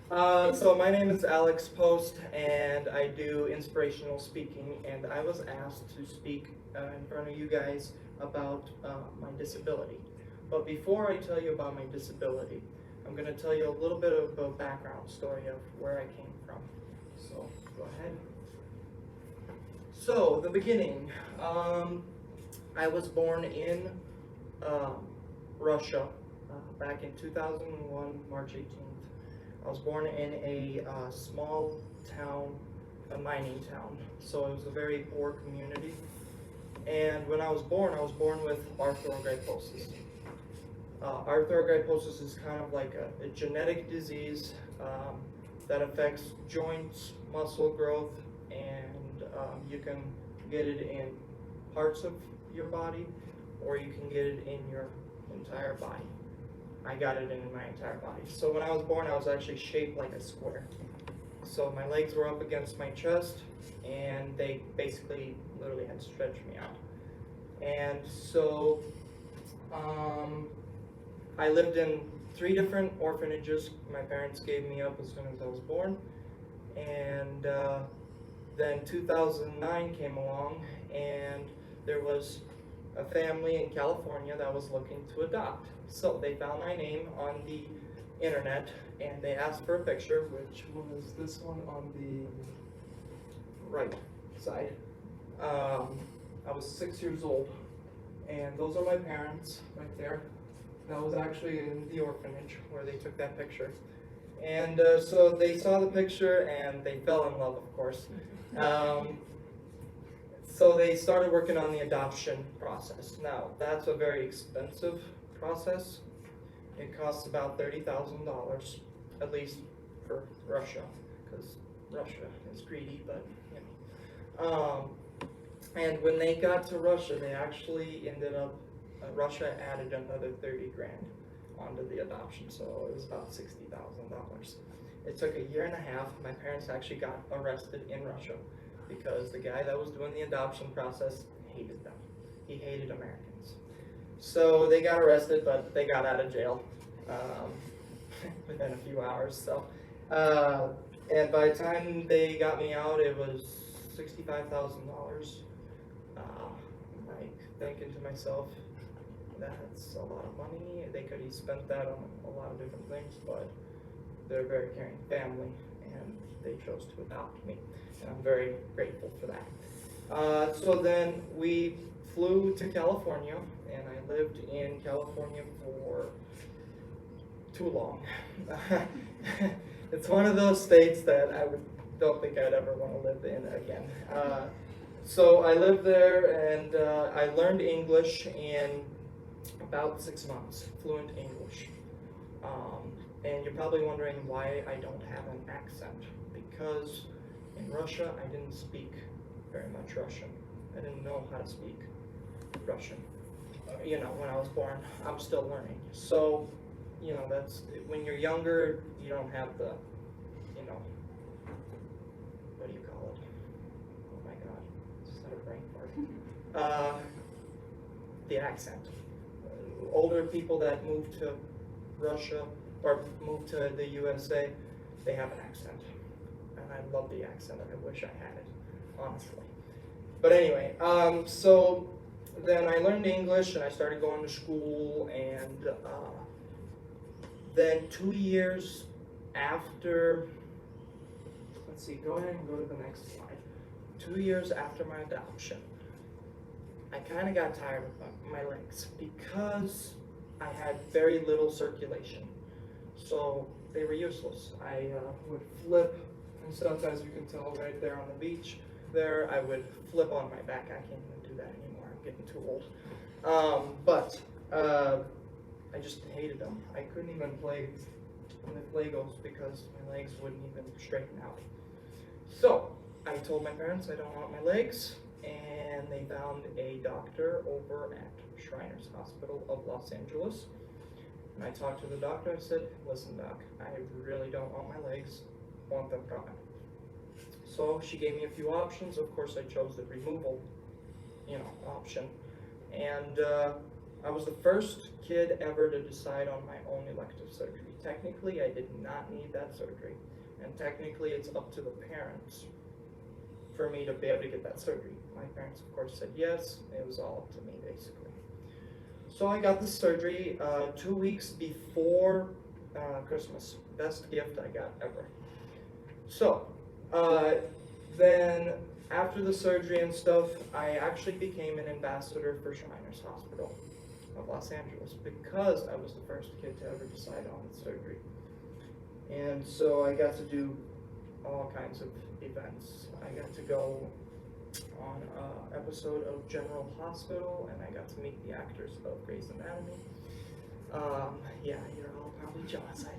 So my name is Alex Post, and I do inspirational speaking, and I was asked to speak in front of you guys about my disability. But before I tell you about my disability, I'm going to tell you a little bit of a background story of where I came from. So go ahead. So the beginning, I was born in Russia back in 2001, March 18th. I was born in a small town, a mining town, so it was a very poor community. And when I was born with arthrogryposis. Arthrogryposis is kind of like a genetic disease that affects joints, muscle growth, and you can get it in parts of your body, or you can get it in your entire body. I got it in my entire body. So when I was born, I was actually shaped like a square. So my legs were up against my chest, and they basically literally had to stretch me out. And so I lived in 3 different orphanages. My parents gave me up as soon as I was born. And then 2009 came along, and there was a family in California that was looking to adopt. So they found my name on the internet, and they asked for a picture, which was this one on the right side. I was 6 years old, and those are my parents right there. That was actually in the orphanage where they took that picture. And so they saw the picture and they fell in love, of course. So they started working on the adoption process. Now, that's a very expensive process. It costs about $30,000, at least for Russia, because Russia is greedy, but you know. And when they got to Russia, they actually ended up, Russia added another 30 grand onto the adoption, so it was about $60,000. It took a year and a half. My parents actually got arrested in Russia because the guy that was doing the adoption process hated them. He hated Americans. So they got arrested, but they got out of jail within a few hours. So, and by the time they got me out, it was $65,000. Like thinking to myself, that's a lot of money. They could have spent that on a lot of different things, but they're a very caring family, and they chose to adopt me, and I'm very grateful for that. So then we flew to California, and I lived in California for too long. It's one of those states that don't think I'd ever want to live in again. So I lived there, and I learned English in about 6 months, fluent English. And you're probably wondering why I don't have an accent, because in Russia I didn't speak very much Russian. I didn't know how to speak Russian. You know, when I was born, I'm still learning. So, you know, that's, when you're younger, you don't have the, you know, what do you call it? Oh my God, is that a brain fart? The accent. Older people that move to Russia or move to the USA, they have an accent. And I love the accent. I wish I had it, honestly. But anyway, so then I learned English and I started going to school, and then 2 years after, let's see, go ahead and go to the next slide. 2 years after my adoption, I kind of got tired of my legs because I had very little circulation. So they were useless. I would flip and stuff, as you can tell right there on the beach. There, I would flip on my back. I can't even do that anymore. I'm getting too old. But I just hated them. I couldn't even play with Legos because my legs wouldn't even straighten out. So I told my parents I don't want my legs, and they found a doctor over at Shriners Hospital of Los Angeles. And I talked to the doctor. I said, listen, doc, I really don't want my legs. I want them gone. So she gave me a few options. Of course, I chose the removal, option. And I was the first kid ever to decide on my own elective surgery. technically I did not need that surgery, and technically it's up to the parents for me to be able to get that surgery. My parents, of course, said yes. It was all up to me, basically. So I got the surgery 2 weeks before Christmas. Best gift I got ever. So then after the surgery and stuff, I actually became an ambassador for Shriners Hospital of Los Angeles because I was the first kid to ever decide on the surgery. And so I got to do all kinds of events. I got to go on an episode of General Hospital, and I got to meet the actors of Grey's Anatomy. Yeah, you're all probably jealous, I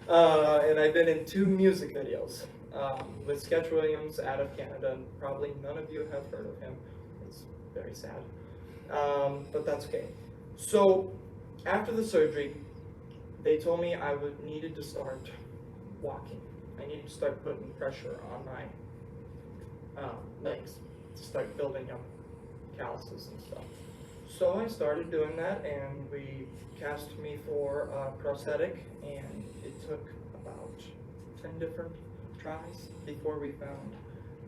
know. And I've been in 2 music videos with Sketch Williams out of Canada, and probably none of you have heard of him. It's very sad, but that's okay. So after the surgery, they told me I needed to start walking. I needed to start putting pressure on my legs to start building up calluses and stuff. So I started doing that, and we cast me for a prosthetic, and it took about 10 different tries before we found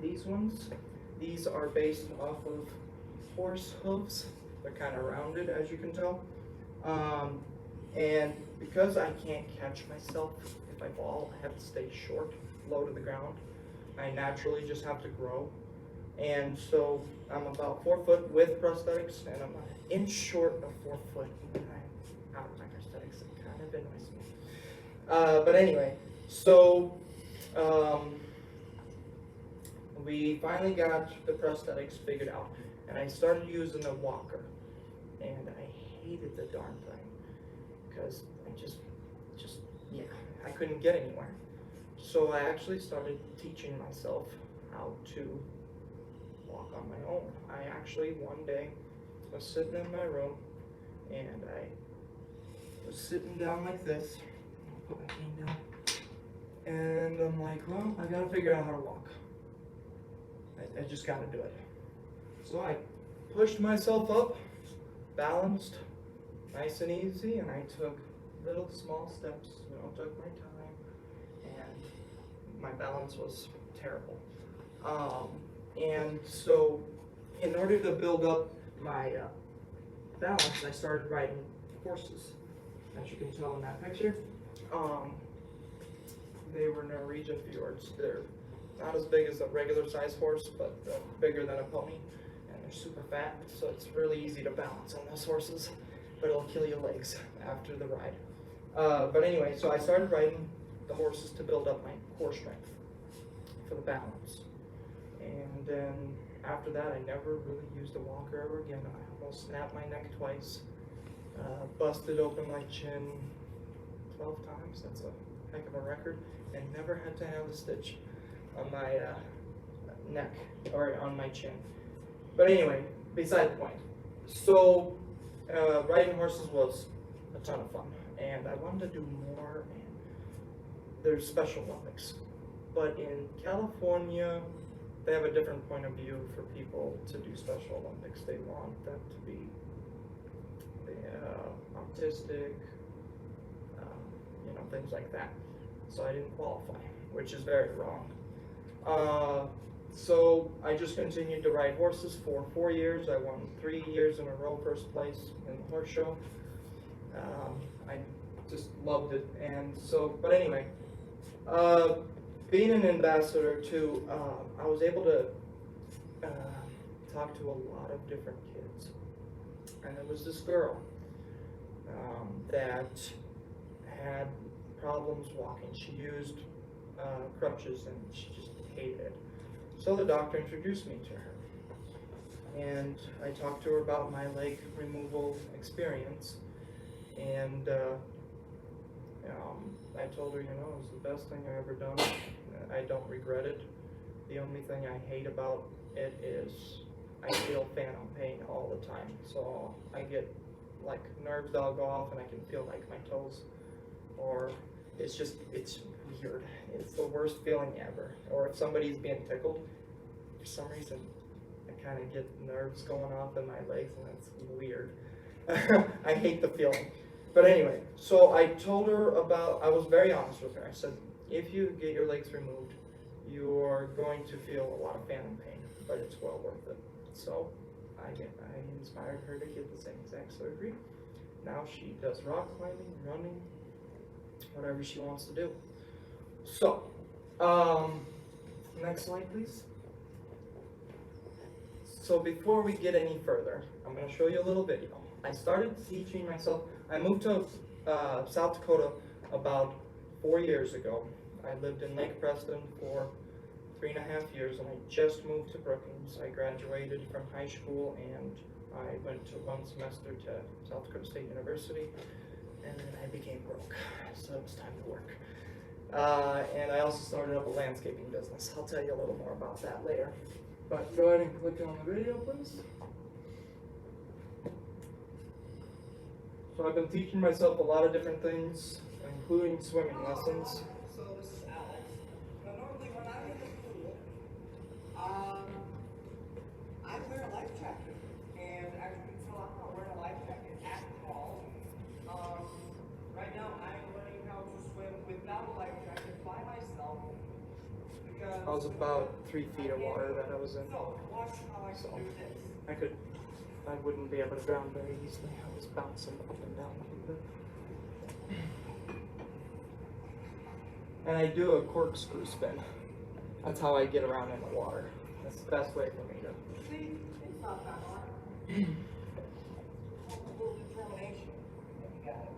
these ones. These are based off of horse hooves. They're kind of rounded, as you can tell. And because I can't catch myself if I fall, I have to stay short, low to the ground. I naturally just have to grow. And so I'm about 4 foot with prosthetics, and I'm an inch short of 4 foot when I'm out of my prosthetics. It kind of annoys me. But anyway, so we finally got the prosthetics figured out, and I started using a walker, and I hated the darn thing because I just I couldn't get anywhere. So I actually started teaching myself how to walk on my own. I actually one day was sitting in my room, and I was sitting down like this. I'll put my cane down. And I'm like, well, I gotta figure out how to walk. I just gotta do it. So I pushed myself up, balanced, nice and easy, and I took little small steps, took my time, and my balance was terrible. And so in order to build up my balance, I started riding horses. As you can tell in that picture, they were Norwegian fjords. They're not as big as a regular size horse, but bigger than a pony, and they're super fat, so it's really easy to balance on those horses, but it'll kill your legs after the ride. But anyway, so I started riding the horses to build up my core strength for the balance. And then after that, I never really used a walker ever again. I almost snapped my neck twice, busted open my chin 12 times. That's a heck of a record, and never had to have a stitch on my neck or on my chin. But anyway, beside the point. So riding horses was a ton of fun, and I wanted to do more. And there's Special Olympics, but in California, they have a different point of view for people to do Special Olympics. They want them to be autistic, things like that. So I didn't qualify, which is very wrong. So I just continued to ride horses for 4 years. I won 3 years in a row first place in the horse show. I just loved it. And so, but anyway, being an ambassador too, I was able to talk to a lot of different kids. And there was this girl that had problems walking. She used crutches, and she just hated it. So the doctor introduced me to her, and I talked to her about my leg removal experience, and I told her, it was the best thing I ever done. I don't regret it. The only thing I hate about it is I feel phantom pain all the time. So I get like nerves that'll go off, and I can feel like my toes, or it's weird. It's the worst feeling ever. Or if somebody's being tickled, for some reason, I kind of get nerves going off in my legs, and that's weird. I hate the feeling. But anyway, so I told her I was very honest with her. I said, if you get your legs removed, you're going to feel a lot of phantom pain, but it's well worth it. So I inspired her to get the same exact surgery. Now she does rock climbing, running, whatever she wants to do. So, next slide, please. So before we get any further, I'm going to show you a little video. I started teaching myself. I moved to South Dakota about 4 years ago. I lived in Lake Preston for 3.5 years, and I just moved to Brookings. I graduated from high school, and I went to 1 semester to South Dakota State University, and then I became broke, so it was time to work. And I also started up a landscaping business. I'll tell you a little more about that later. But go ahead and click on the video, please. So I've been teaching myself a lot of different things, including swimming lessons. So this is Alex. Now normally when I'm in the pool, I wear a life jacket. And as you can tell, I'm not wearing a life jacket at all. Right now I'm learning how to swim without a life jacket by myself. Because I was about 3 feet of water that I was in. So watch how I can do this. I wouldn't be able to drown very easily. I was bouncing up and down a little bit. And I do a corkscrew spin. That's how I get around in the water. That's the best way for me to. See, it's not that hard. A little determination. You got it.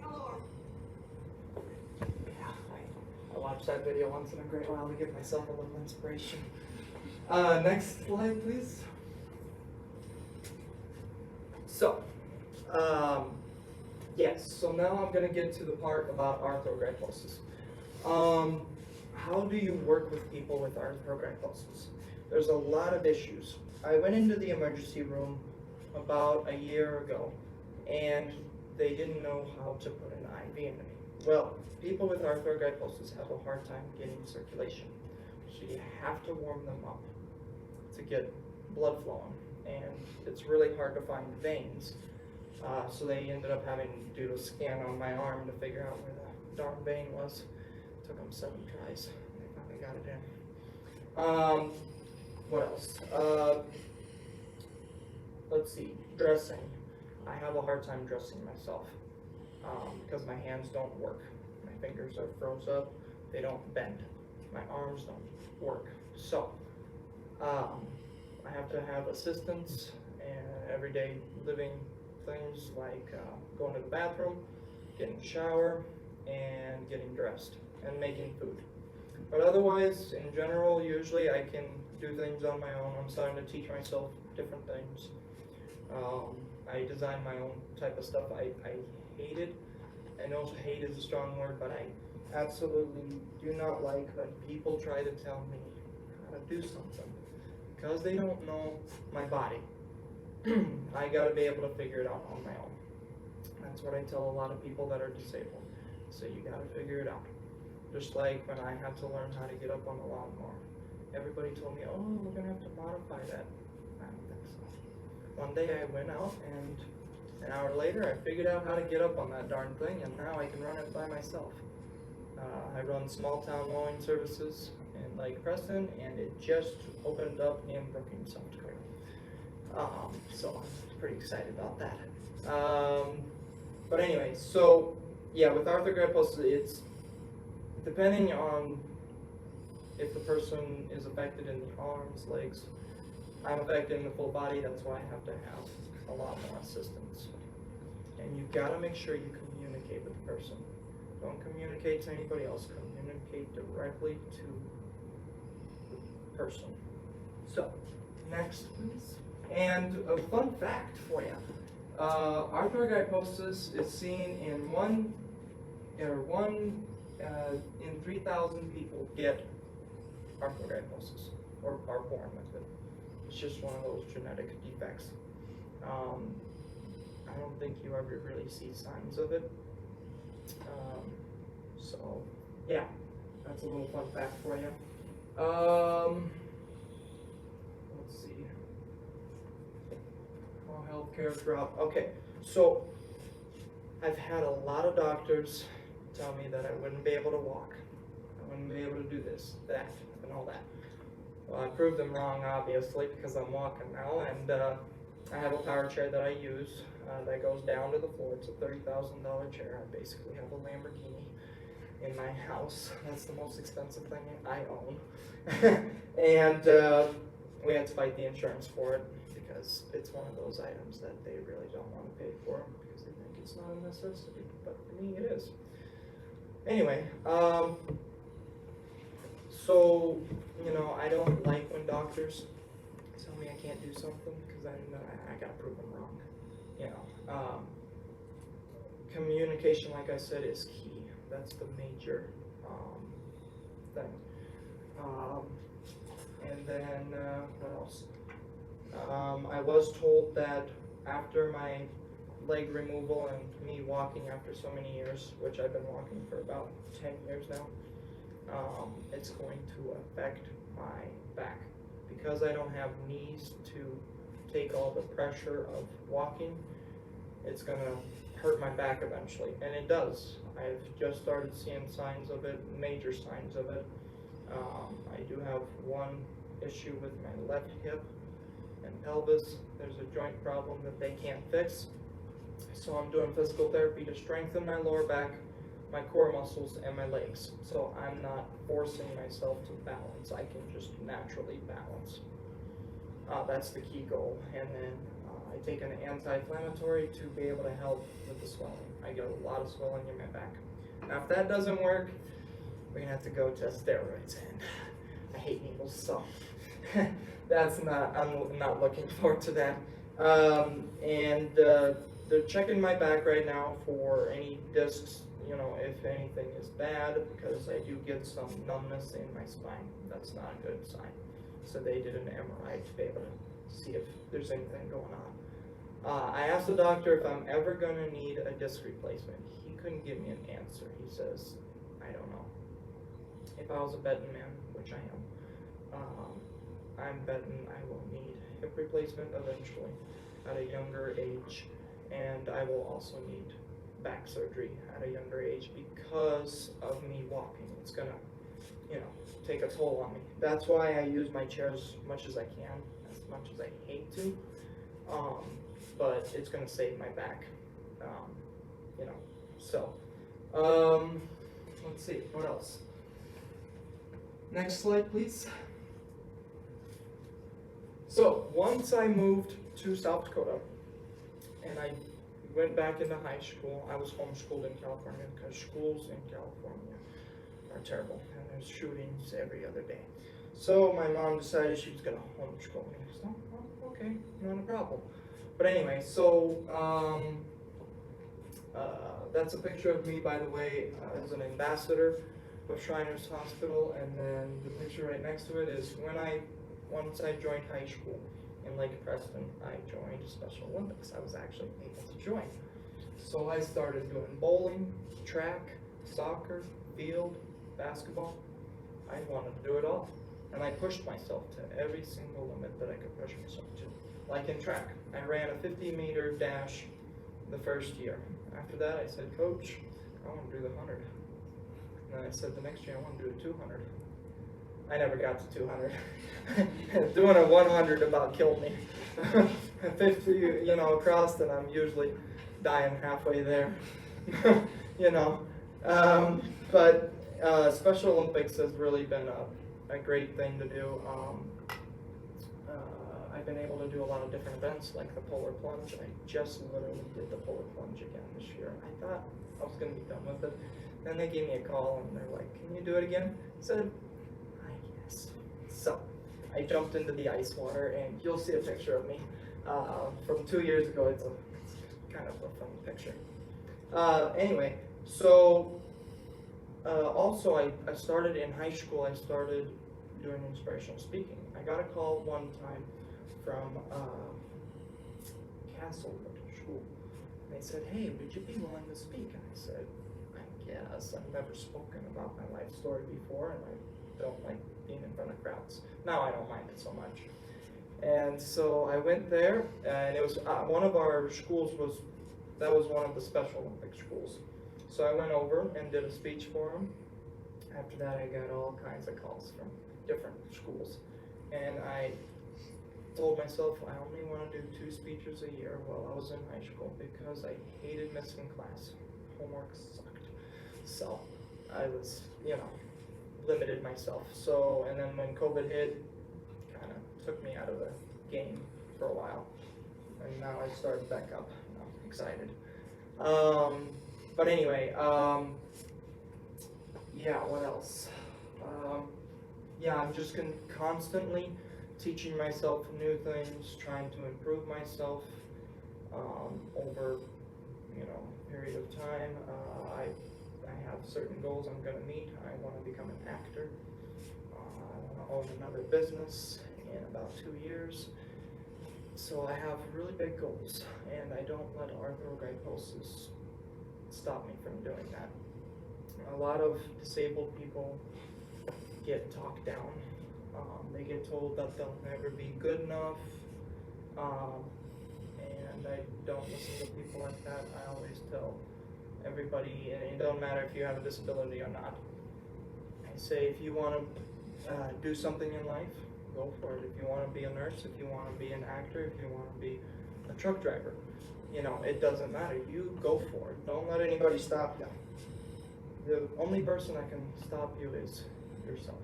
Hello. Yeah, I watched that video once in a great while to give myself a little inspiration. Next slide, please. So, yes, so now I'm going to get to the part about arthrogryposis. How do you work with people with arthrogryposis? There's a lot of issues. I went into the emergency room about a year ago, and they didn't know how to put an IV into me. Well, people with arthrogryposis have a hard time getting circulation, so you have to warm them up to get blood flowing. And it's really hard to find veins. So they ended up having to do a scan on my arm to figure out where the darn vein was. It took them 7 tries. They finally got it in. What else? Let's see, dressing. I have a hard time dressing myself because my hands don't work. My fingers are froze up. They don't bend. My arms don't work. So, I have to have assistance and everyday living things like going to the bathroom, getting a shower, and getting dressed, and making food. But otherwise, in general, usually I can do things on my own. I'm starting to teach myself different things. I design my own type of stuff. I hate it. I know hate is a strong word, but I absolutely do not like when people try to tell me how to do something. Because they don't know my body. I gotta be able to figure it out on my own. That's what I tell a lot of people that are disabled. So you gotta figure it out. Just like when I had to learn how to get up on the lawnmower. Everybody told me, oh, we're gonna have to modify that. I don't think so. One day I went out, and an hour later I figured out how to get up on that darn thing, and now I can run it by myself. I run small town mowing services in Lake Preston, and it just opened up in Brookings, South Dakota. So I'm pretty excited about that. But anyway, so yeah, with arthrogryposis, it's depending on if the person is affected in the arms, legs. I'm affected in the full body, that's why I have to have a lot more assistance. And you gotta make sure you communicate with the person. Don't communicate to anybody else, communicate directly to the person. So, next please. And a fun fact for you. Arthrogryposis is seen in one in 3,000 people get arthrogryposis, or are born with it. It's just one of those genetic defects. I don't think you ever really see signs of it. So, yeah, that's a little fun fact for you. Let's see. Healthcare throughout. Okay, so I've had a lot of doctors tell me that I wouldn't be able to walk. I wouldn't be able to do this, that, and all that. Well, I proved them wrong, obviously, because I'm walking now, and I have a power chair that I use that goes down to the floor. It's a $30,000 chair. I basically have a Lamborghini in my house. That's the most expensive thing I own. And we had to fight the insurance for it because it's one of those items that they really don't want to pay for because they think it's not a necessity, but for me it is. Anyway, so, you know, I don't like when doctors tell me I can't do something because then I gotta prove them wrong. You know, communication, like I said, is key. That's the major thing. And then what else? I was told that after my leg removal and me walking after so many years, which I've been walking for about 10 years now, it's going to affect my back. Because I don't have knees to take all the pressure of walking, it's going to hurt my back eventually, and it does. I've just started seeing signs of it, major signs of it. I do have one issue with my left hip and pelvis. There's a joint problem that they can't fix. So I'm doing physical therapy to strengthen my lower back, my core muscles, and my legs. So I'm not forcing myself to balance. I can just naturally balance. That's the key goal. And then I take an anti-inflammatory to be able to help with the swelling. I get a lot of swelling in my back. Now if that doesn't work, we're gonna have to go to steroids, and I hate needles, so I'm not looking forward to that. They're checking my back right now for any discs, you know, if anything is bad, because I do get some numbness in my spine. That's not a good sign. So they did an MRI to be able to see if there's anything going on. I asked the doctor if I'm ever going to need a disc replacement. He couldn't give me an answer. He says, I don't know. If I was a betting man, which I am, I'm betting I will need hip replacement eventually at a younger age, and I will also need back surgery at a younger age because of me walking. It's gonna, you know, take a toll on me. That's why I use my chair as much as I can, as much as I hate to, but it's gonna save my back, you know, so, let's see, what else? Next slide, please. So, once I moved to South Dakota, and I went back into high school, I was homeschooled in California, because schools in California are terrible, and there's shootings every other day. So my mom decided she was going to homeschool me. So, oh, okay, not a problem. But anyway, so that's a picture of me, by the way, as an ambassador of Shriners Hospital, and then the picture right next to it is once I joined high school in Lake Preston, I joined Special Olympics. I was actually able to join. So I started doing bowling, track, soccer, field, basketball. I wanted to do it all. And I pushed myself to every single limit that I could push myself to. Like in track, I ran a 50-meter dash the first year. After that, I said, Coach, I want to do the 100. And then I said the next year, I want to do the 200. I never got to 200. Doing a 100 about killed me. 50, you know, crossed, and I'm usually dying halfway there. You know, but Special Olympics has really been a great thing to do. I've been able to do a lot of different events, like the polar plunge. I just literally did the polar plunge again this year. I thought I was going to be done with it. Then they gave me a call, and they're like, can you do it again? I said, yes. So I jumped into the ice water, and you'll see a picture of me from 2 years ago. It's kind of a funny picture. Anyway, so also I started in high school, I started doing inspirational speaking. I got a call one time from Castlewood School. They said, hey, would you be willing to speak? And I said, I guess. I've never spoken about my life story before, and I don't like being in front of crowds. Now I don't mind it so much. And so I went there, and it was one of our schools was that was one of the Special Olympic schools. So I went over and did a speech for them. After that, I got all kinds of calls from different schools. And I told myself I only want to do 2 speeches a year while I was in high school because I hated missing class. Homework sucked. So I was, limited myself. So, and then when COVID hit, kind of took me out of the game for a while. And now I started back up. I'm excited. But anyway, yeah, what else? Yeah, I'm just constantly teaching myself new things, trying to improve myself over, a period of time. I have certain goals I'm going to meet. I want to become an actor. I want to own another business in about 2 years. So I have really big goals, and I don't let our little guideposts stop me from doing that. A lot of disabled people get talked down. They get told that they'll never be good enough, and I don't listen to people like that. I always tell everybody, and it don't matter if you have a disability or not. I say if you want to do something in life, go for it. If you want to be a nurse, if you want to be an actor, if you want to be a truck driver, it doesn't matter. You go for it. Don't let anybody stop you. The only person that can stop you is yourself.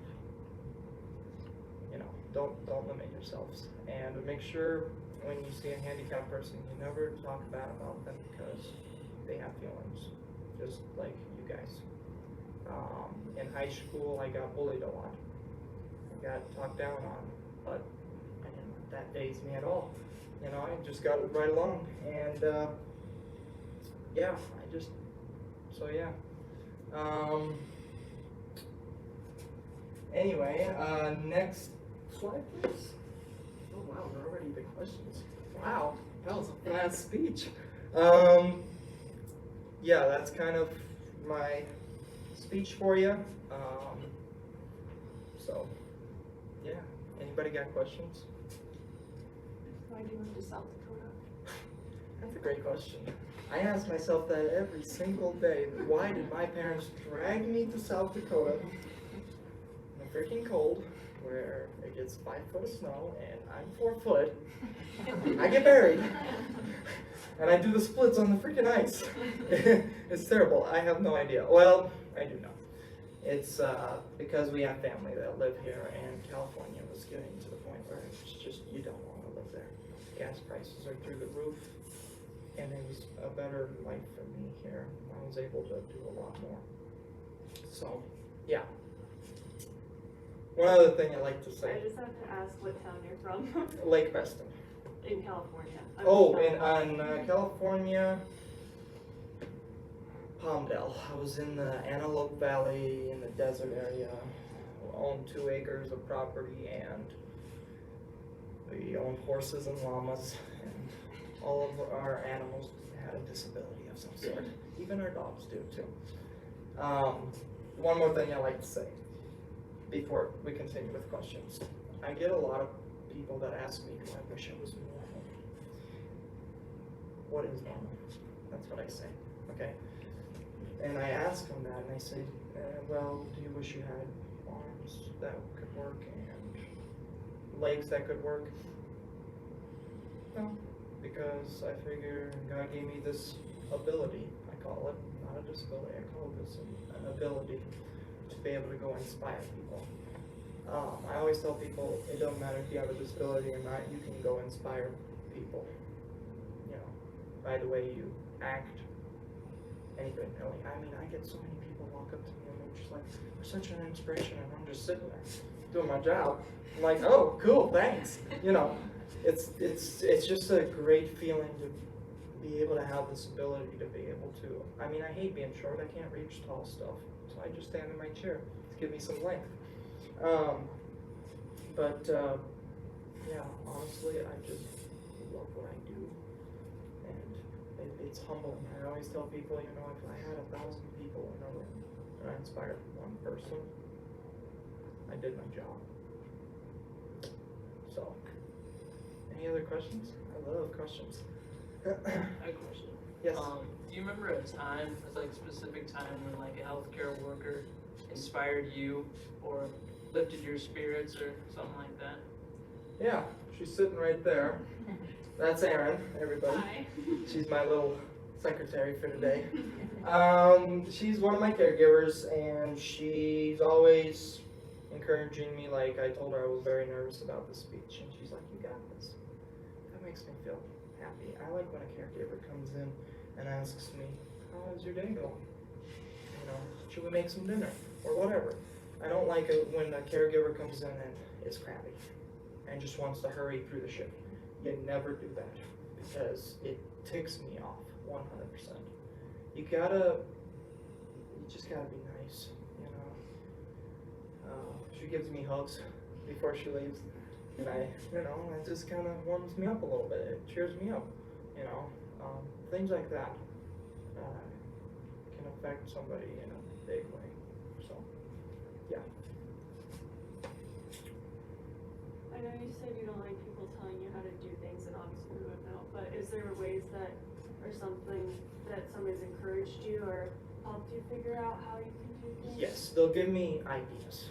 Don't limit yourselves. And make sure when you see a handicapped person, you never talk bad about them because they have feelings, just like you guys. In high school, I got bullied a lot. I got talked down on, but I didn't let that faze me at all. I just got right along, and yeah, anyway, next slide, please. Oh wow, there are already big questions. Wow, that was a fast speech. Yeah, that's kind of my speech for you. So, yeah. Anybody got questions? Why do you move to South Dakota? That's a great question. I ask myself that every single day. Why did my parents drag me to South Dakota in the freaking cold, where it gets 5 foot of snow and I'm 4 foot? I get buried, and I do the splits on the freaking ice. It's terrible. I have no idea. Well, I do know. It's because we have family that live here, and California was getting to the point where it's just, you don't want to live there. Gas prices are through the roof, and it was a better life for me here. I was able to do a lot more. So, yeah. One other thing I like to say. I just have to ask what town you're from. Lake Preston. In California. In California, Palmdale. I was in the Antelope Valley in the desert area. We owned 2 acres of property, and we owned horses and llamas, and all of our animals had a disability of some sort. Even our dogs do too. One more thing I like to say before we continue with questions. I get a lot of people that ask me, do I wish I was normal? What is normal? That's what I say, okay? And I ask them that, and I say, well, do you wish you had arms that could work and legs that could work? No, because I figure God gave me this ability, I call it, not a disability, I call this an ability to be able to go inspire people. I always tell people, it doesn't matter if you have a disability or not, you can go inspire people. By the way you act, anything really. I mean, I get so many people walk up to me and they're just like, you're such an inspiration, and I'm just sitting there doing my job. I'm like, oh, cool, thanks. It's just a great feeling to be able to have this ability to be able to. I mean, I hate being short. I can't reach tall stuff, so I just stand in my chair to give me some length. Yeah, honestly, I just love what I do, and it's humbling. I always tell people, if I had 1,000 people in a room and I inspired one person, I did my job. So, any other questions? I love questions. I have a question. Yes. Do you remember a time, like a specific time when like a healthcare worker inspired you or lifted your spirits or something like that? Yeah, she's sitting right there. That's Erin, everybody. Hi. She's my little secretary for today. She's one of my caregivers, and she's always encouraging me. Like, I told her I was very nervous about the speech, and she's like, "You got this." That makes me feel happy. I like when a caregiver comes in and asks me, "How's your day going? You know, should we make some dinner?" or whatever. I don't like it when a caregiver comes in and is crappy and just wants to hurry through the shift. You never do that because it ticks me off 100%. You just gotta be nice, you know. She gives me hugs before she leaves, and it just kind of warms me up a little bit. It cheers me up, you know. Things like that can affect somebody in a big way. So, yeah. I know you said you don't like people telling you how to do things, and obviously we wouldn't know, but is there ways that, or something that somebody's encouraged you or helped you figure out how you can do things? Yes, they'll give me ideas.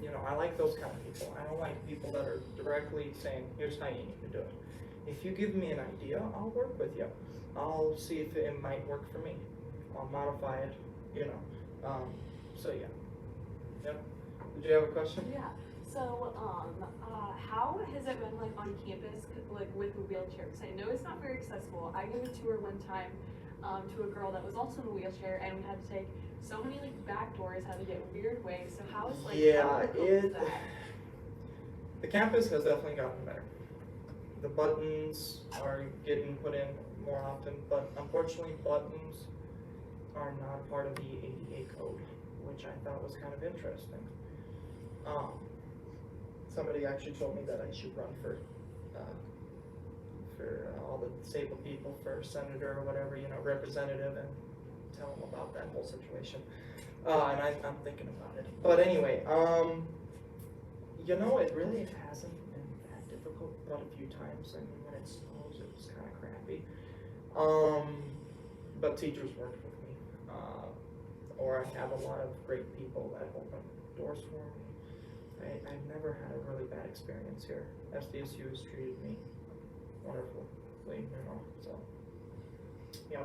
You know, I like those kind of people. I don't like people that are directly saying, "Here's how you need to do it." If you give me an idea, I'll work with you. I'll see if it might work for me. I'll modify it, you know. So yeah. Yep. Did you have a question? Yeah. So, how has it been like on campus, like with a wheelchair? Because I know it's not very accessible. I gave a tour one time to a girl that was also in a wheelchair, and we had to take so many like back doors, had to get weird ways. So how is like how do you cope with that? The campus has definitely gotten better. The buttons are getting put in more often, but unfortunately buttons are not part of the ADA code, which I thought was kind of interesting. Somebody actually told me that I should run for all the disabled people for senator or whatever, you know, representative, and tell them about that whole situation. And I'm thinking about it. But anyway, you know, it really hasn't been that difficult, but a few times. I mean, when it snows, it was kind of crappy. But teachers worked with me, or I have a lot of great people that open doors for me. I've never had a really bad experience here. SDSU has treated me wonderfully, you know, so, yeah.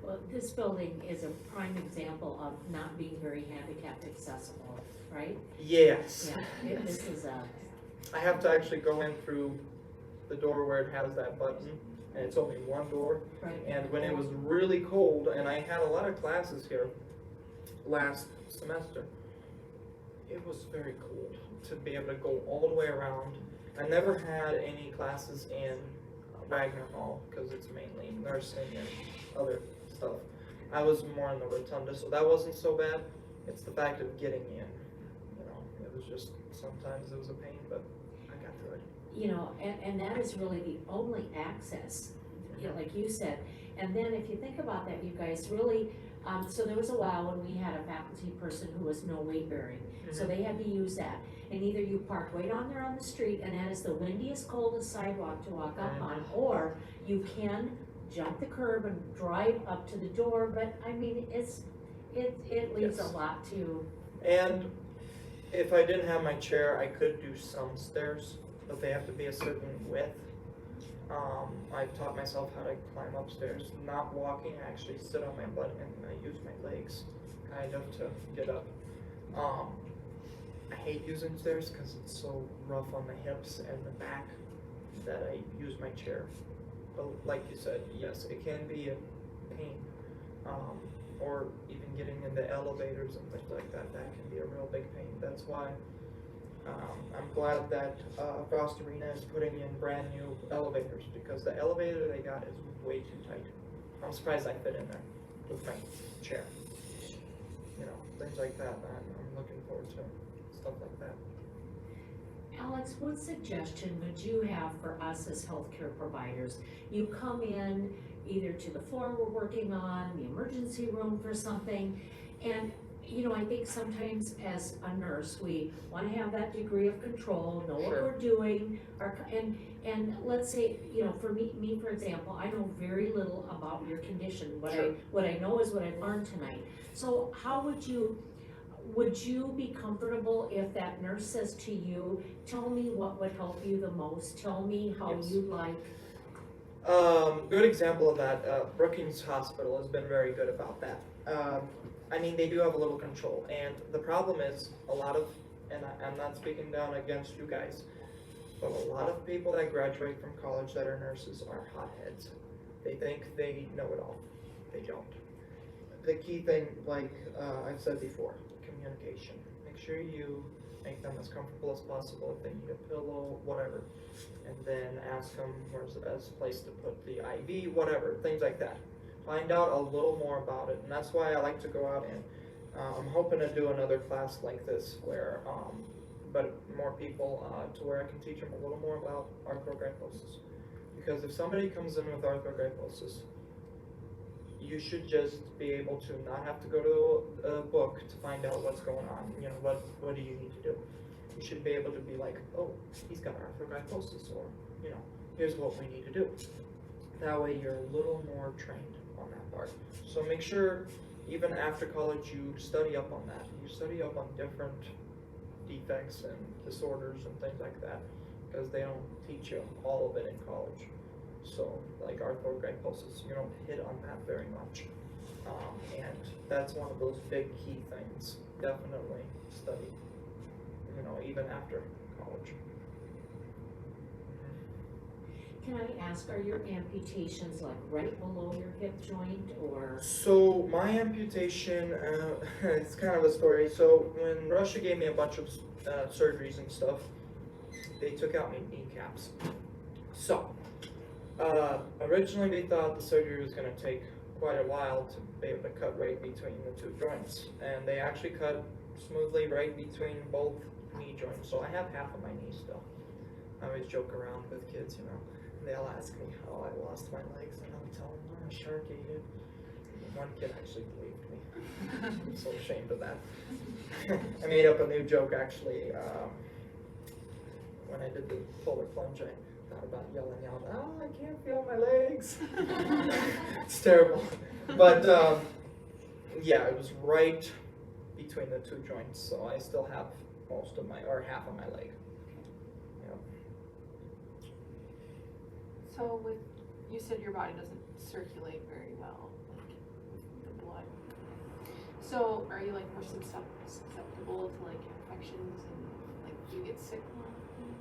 Well, this building is a prime example of not being very handicap accessible, right? Yes. Yeah, this is a, I have to actually go in through the door where it has that button, and it's only one door. right. And when it was really cold, and I had a lot of classes here last semester, it was very cool to be able to go all the way around. I never had any classes in Wagner Hall because it's mainly nursing and other stuff. I was more in the rotunda, so that wasn't so bad. It's the fact of getting in, you know, it was just, sometimes it was a pain, but I got through it. You know, and that is really the only access, you know, like you said. And then if you think about that, you guys really, so there was a while when we had a faculty person who was no weight bearing, so they had to use that. And either you park right on there on the street, and that is the windiest, coldest sidewalk to walk up on, or you can jump the curb and drive up to the door. But I mean, it leaves Yes. a lot to. And if I didn't have my chair, I could do some stairs, but they have to be a certain width. I've taught myself how to climb upstairs, not walking. I actually sit on my butt and I use my legs kind of to get up. I hate using stairs because it's so rough on the hips and the back that I use my chair. But like you said, yes, it can be a pain. Or even getting into elevators and things like that, that can be a real big pain. That's why I'm glad that Frost Arena is putting in brand new elevators, because the elevator they got is way too tight. I'm surprised I fit in there with my chair. You know, things like that. I'm looking forward to stuff like that. Alex, what suggestion would you have for us as healthcare providers? You come in either to the floor we're working on, the emergency room for something, and you know, I think sometimes as a nurse, we wanna have that degree of control, know what Sure. we're doing, and let's say, you know, for me, for example, I know very little about your condition. Sure. What I know is what I've learned tonight. So how would you be comfortable if that nurse says to you, tell me what would help you the most, tell me how Yes. you like. Good example of that, Brookings Hospital has been very good about that. I mean, they do have a little control, and the problem is a lot of, and I'm not speaking down against you guys, but a lot of people that graduate from college that are nurses are hotheads. They think they know it all. They don't. The key thing, like I've said before, communication. Make sure you make them as comfortable as possible. If they need a pillow, whatever, and then ask them where's the best place to put the IV, whatever, things like that. Find out a little more about it, and that's why I like to go out and I'm hoping to do another class like this where, but more people to where I can teach them a little more about arthrogryposis. Because if somebody comes in with arthrogryposis, you should just be able to not have to go to a book to find out what's going on. You know, what do you need to do? You should be able to be like, oh, he's got arthrogryposis, or, you know, here's what we need to do. That way you're a little more trained on that part. So make sure, even after college, you study up on that. You study up on different defects and disorders and things like that, because they don't teach you all of it in college. So, like arthrogryposis, you don't hit on that very much. And that's one of those big key things. Definitely study, you know, even after college. Can I ask, are your amputations like right below your hip joint, or? So my amputation, it's kind of a story. So when Russia gave me a bunch of surgeries and stuff, they took out my kneecaps. So originally they thought the surgery was going to take quite a while to be able to cut right between the two joints, and they actually cut smoothly right between both knee joints. So I have half of my knee still. I always joke around with kids, you know. They'll ask me how I lost my legs, and I'll tell them, oh, a shark ate it. One kid actually believed me. I'm so ashamed of that. I made up a new joke, actually, when I did the polar plunge. I thought about yelling out, oh, I can't feel my legs. It's terrible. But, yeah, it was right between the two joints, so I still have most of my, or half of my leg. So with, you said your body doesn't circulate very well, like with the blood. So are you like more susceptible to like infections and like do you get sick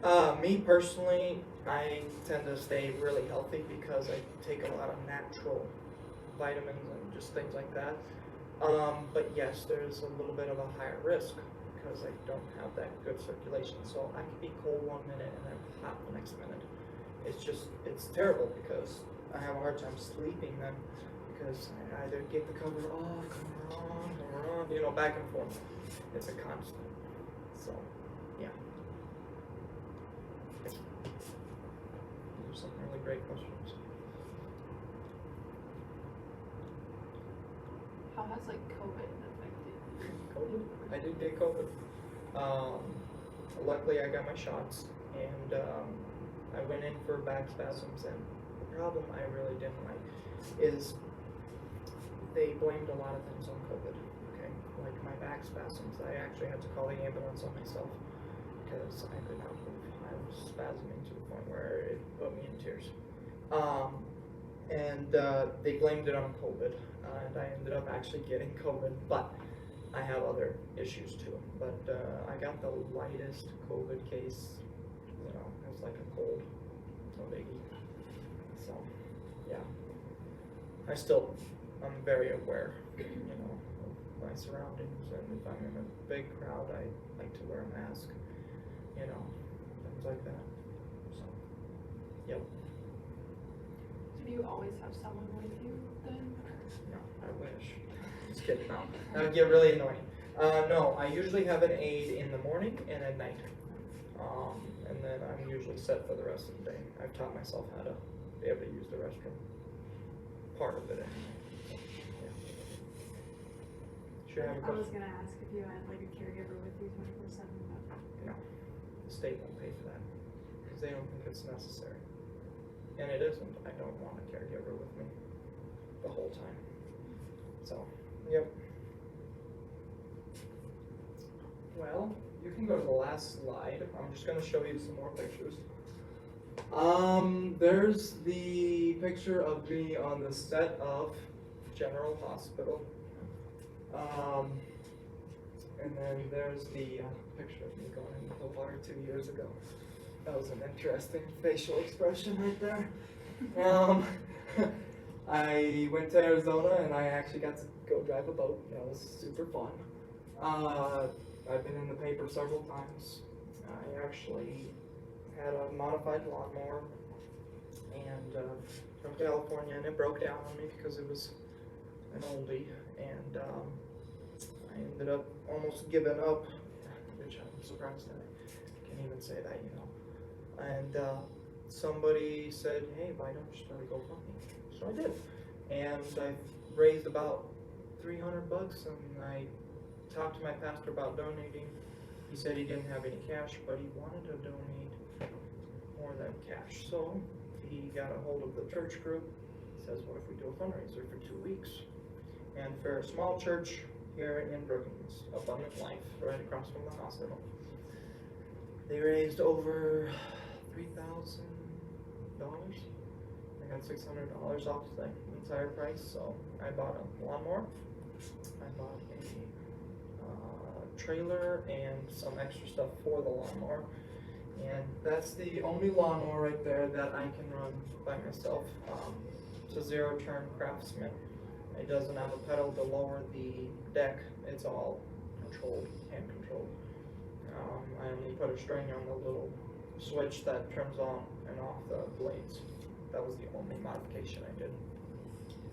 more? Me personally, I tend to stay really healthy because I take a lot of natural vitamins and just things like that. But yes, there's a little bit of a higher risk because I don't have that good circulation. So I can be cold one minute and then hot the next minute. It's terrible because I have a hard time sleeping then because I either get the cover off, cover on, you know, back and forth. It's a constant. So, yeah. Those are some really great questions. How has like COVID affected? COVID? I did get COVID. Luckily I got my shots, and I went in for back spasms, and the problem I really didn't like is they blamed a lot of things on COVID, okay? Like my back spasms, I actually had to call the ambulance on myself because I could not move. I was spasming to the point where it put me in tears. And they blamed it on COVID, and I ended up actually getting COVID, but I have other issues too. But I got the lightest COVID case. You know, it was like a cold, no biggie. So, yeah. I'm very aware, you know, of my surroundings, and if I'm in a big crowd, I like to wear a mask, you know, things like that. So, yep. Do you always have someone with you then? No, I wish. Just kidding, no. That would get really annoying. No, I usually have an aide in the morning and at night. And then I'm usually set for the rest of the day. I've taught myself how to be able to use the restroom. Part of it anyway. So, yeah. Did you have a I was question? gonna ask if you had like a caregiver with you 24/7. No, the state won't pay for that, because they don't think it's necessary. And it isn't, I don't want a caregiver with me the whole time. So, yep. Well, you can go to the last slide. I'm just gonna show you some more pictures. There's the picture of me on the set of General Hospital. And then there's the picture of me going into the water 2 years ago. That was an interesting facial expression right there. I went to Arizona and I actually got to go drive a boat. That was super fun. I've been in the paper several times. I actually had a modified lawnmower and from California, and it broke down on me because it was an oldie, and I ended up almost giving up, which I'm surprised that I can't even say that, you know. And somebody said, hey, why don't you start a GoFundMe? So I did, and I raised about $300, and I talked to my pastor about donating. He said he didn't have any cash, but he wanted to donate more than cash. So he got a hold of the church group. He says, what if we do a fundraiser for 2 weeks? And for a small church here in Brookings, Abundant Life, right across from the hospital, they raised over $3,000. I got $600 off the entire price. So I bought a lawnmower. I bought a trailer and some extra stuff for the lawnmower, and that's the only lawnmower right there that I can run by myself. It's a zero-turn Craftsman. It doesn't have a pedal to lower the deck. It's all controlled, hand controlled. I only put a string on the little switch that turns on and off the blades. That was the only modification I did.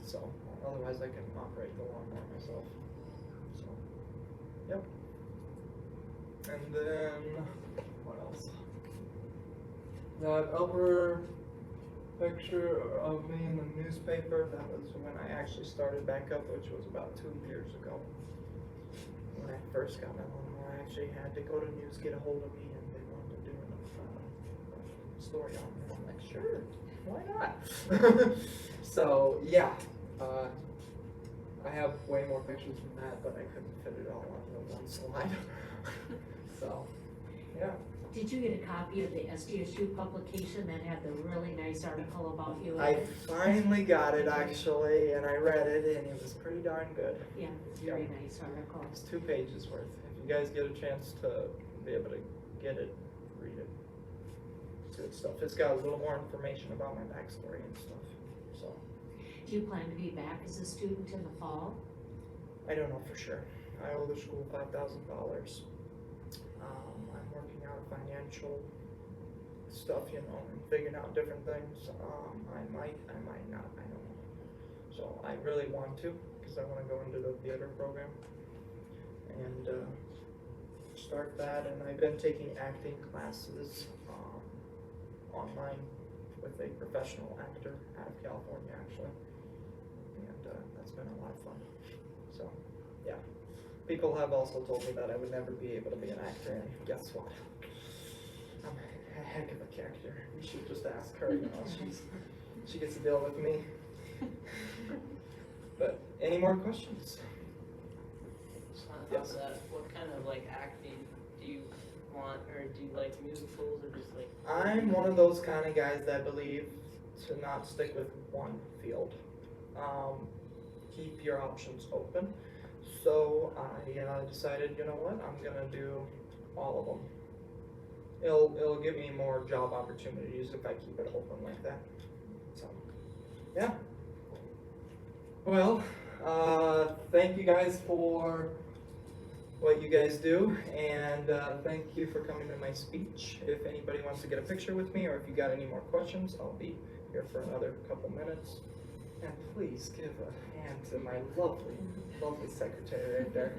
So otherwise I can operate the lawnmower myself. So, yep. And then, what else? That upper picture of me in the newspaper, that was when I actually started back up, which was about 2 years ago. When I first got my lawnmower, I actually had to go to news, get a hold of me, and they wanted to do a story on it. I'm like, sure, why not? So, yeah. I have way more pictures than that, but I couldn't fit it all on the one slide. So, yeah. Did you get a copy of the SDSU publication that had the really nice article about you? I finally got it actually, and I read it, and it was pretty darn good. Yeah, very nice article. It's 2 pages worth. If you guys get a chance to be able to get it, read it. It's good stuff. It's got a little more information about my backstory and stuff. So, Do you plan to be back as a student in the fall? I don't know for sure. I owe the school $5,000. I'm working out financial stuff, you know, and figuring out different things. I might not, I don't know. So I really want to, because I want to go into the theater program and start that. And I've been taking acting classes online with a professional actor out of California, actually. And that's been a lot of fun. So, yeah. People have also told me that I would never be able to be an actor, and guess what? I'm a heck of a character. You should just ask her, you know, she gets to deal with me. But, any more questions? Yes. What kind of like acting do you want, or do you like musicals, or just like? I'm one of those kind of guys that believe to not stick with one field. Keep your options open. So I decided, you know what, I'm gonna do all of them. It'll give me more job opportunities if I keep it open like that. So, yeah. Well, thank you guys for what you guys do, and thank you for coming to my speech. If anybody wants to get a picture with me, or if you got any more questions, I'll be here for another couple minutes. And please give a hand to my lovely, lovely secretary right there.